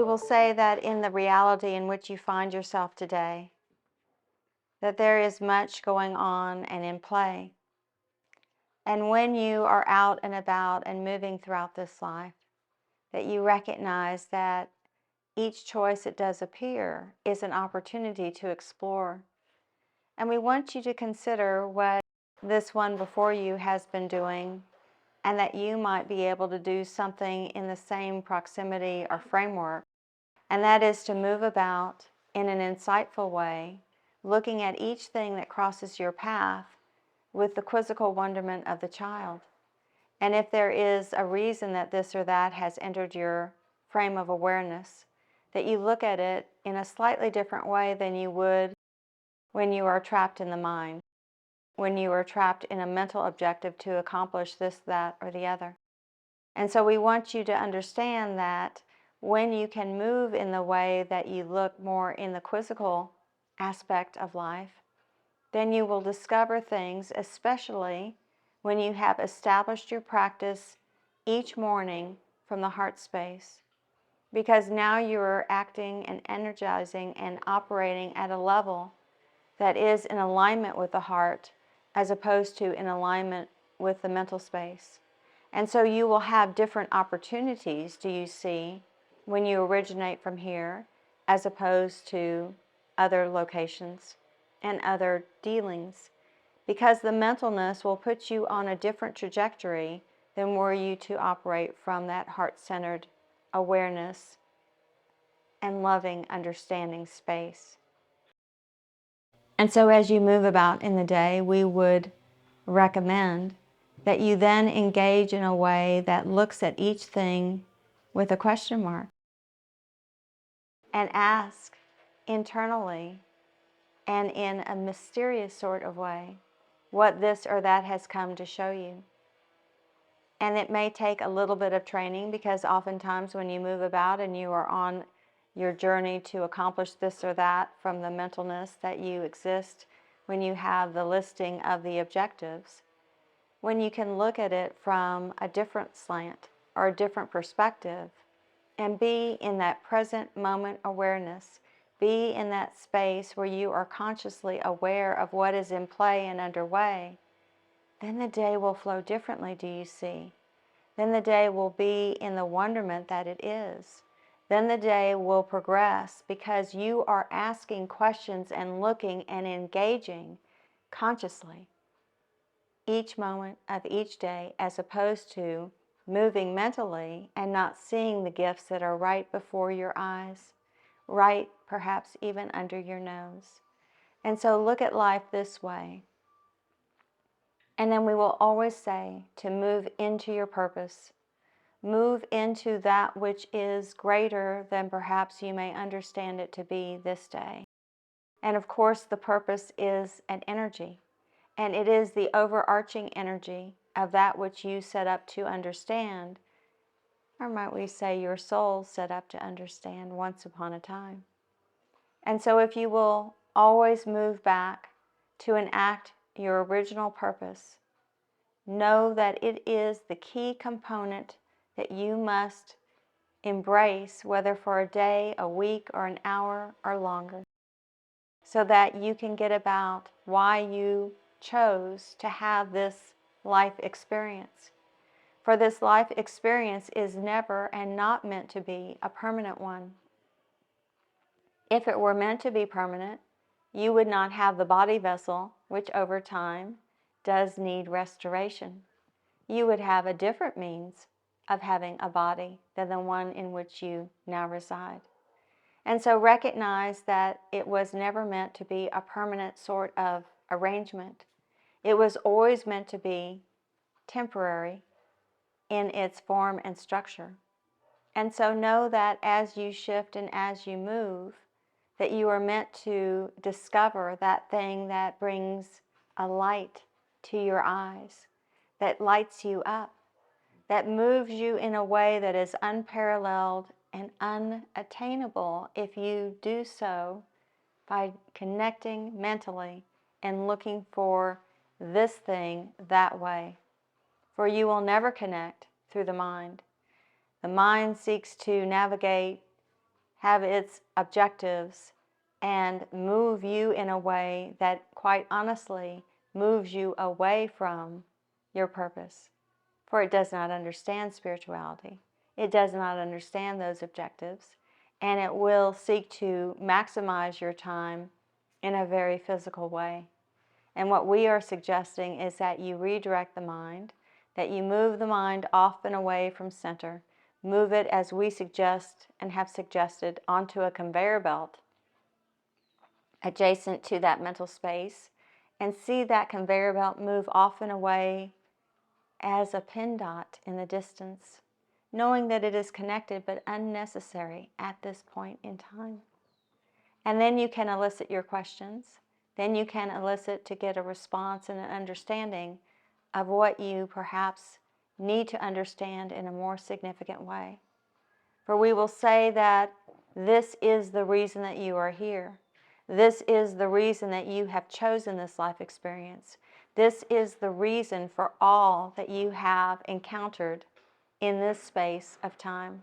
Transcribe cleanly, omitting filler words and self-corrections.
will say that in the reality in which you find yourself today, that there is much going on and in play. And when you are out and about and moving throughout this life, that you recognize that each choice that does appear is an opportunity to explore. And we want you to consider what this one before you has been doing, and that you might be able to do something in the same proximity or framework. And that is to move about in an insightful way, looking at each thing that crosses your path with the quizzical wonderment of the child. And if there is a reason that this or that has entered your frame of awareness, that you look at it in a slightly different way than you would when you are trapped in the mind, when you are trapped in a mental objective to accomplish this, that, or the other. And so we want you to understand that when you can move in the way that you look more in the quizzical aspect of life, then you will discover things, especially when you have established your practice each morning from the heart space. Because now you are acting and energizing and operating at a level that is in alignment with the heart, as opposed to in alignment with the mental space. And so you will have different opportunities, do you see, when you originate from here, as opposed to other locations and other dealings. Because the mentalness will put you on a different trajectory than were you to operate from that heart-centered awareness and loving, understanding space. And so as you move about in the day, we would recommend that you then engage in a way that looks at each thing with a question mark and ask internally and in a mysterious sort of way what this or that has come to show you. And it may take a little bit of training, because oftentimes when you move about and you are on your journey to accomplish this or that from the mentalness that you exist, when you have the listing of the objectives, when you can look at it from a different slant or a different perspective and be in that present moment awareness, be in that space where you are consciously aware of what is in play and underway, then the day will flow differently, do you see? Then the day will be in the wonderment that it is. Then the day will progress because you are asking questions and looking and engaging consciously each moment of each day, as opposed to moving mentally and not seeing the gifts that are right before your eyes, right perhaps even under your nose. And so look at life this way. And then we will always say to move into your purpose. Move into that which is greater than perhaps you may understand it to be this day. And of course, the purpose is an energy. And it is the overarching energy of that which you set up to understand, or might we say your soul set up to understand once upon a time. And so if you will always move back to enact your original purpose, know that it is the key component that you must embrace, whether for a day, a week, or an hour, or longer, so that you can get about why you chose to have this life experience. For this life experience is never and not meant to be a permanent one. If it were meant to be permanent, you would not have the body vessel, which over time does need restoration. You would have a different means of having a body than the one in which you now reside. And so recognize that it was never meant to be a permanent sort of arrangement. It was always meant to be temporary in its form and structure. And so know that as you shift and as you move, that you are meant to discover that thing that brings a light to your eyes, that lights you up, that moves you in a way that is unparalleled and unattainable if you do so by connecting mentally and looking for this thing that way. For you will never connect through the mind. The mind seeks to navigate have its objectives, and move you in a way that quite honestly moves you away from your purpose. For it does not understand spirituality. It does not understand those objectives, and it will seek to maximize your time in a very physical way. And what we are suggesting is that you redirect the mind, that you move the mind off and away from center, move it as we suggest and have suggested onto a conveyor belt adjacent to that mental space, and see that conveyor belt move off and away as a pin dot in the distance, knowing that it is connected but unnecessary at this point in time. And then you can elicit your questions. Then you can elicit to get a response and an understanding of what you perhaps need to understand in a more significant way. For we will say that this is the reason that you are here. This is the reason that you have chosen this life experience. This is the reason for all that you have encountered in this space of time.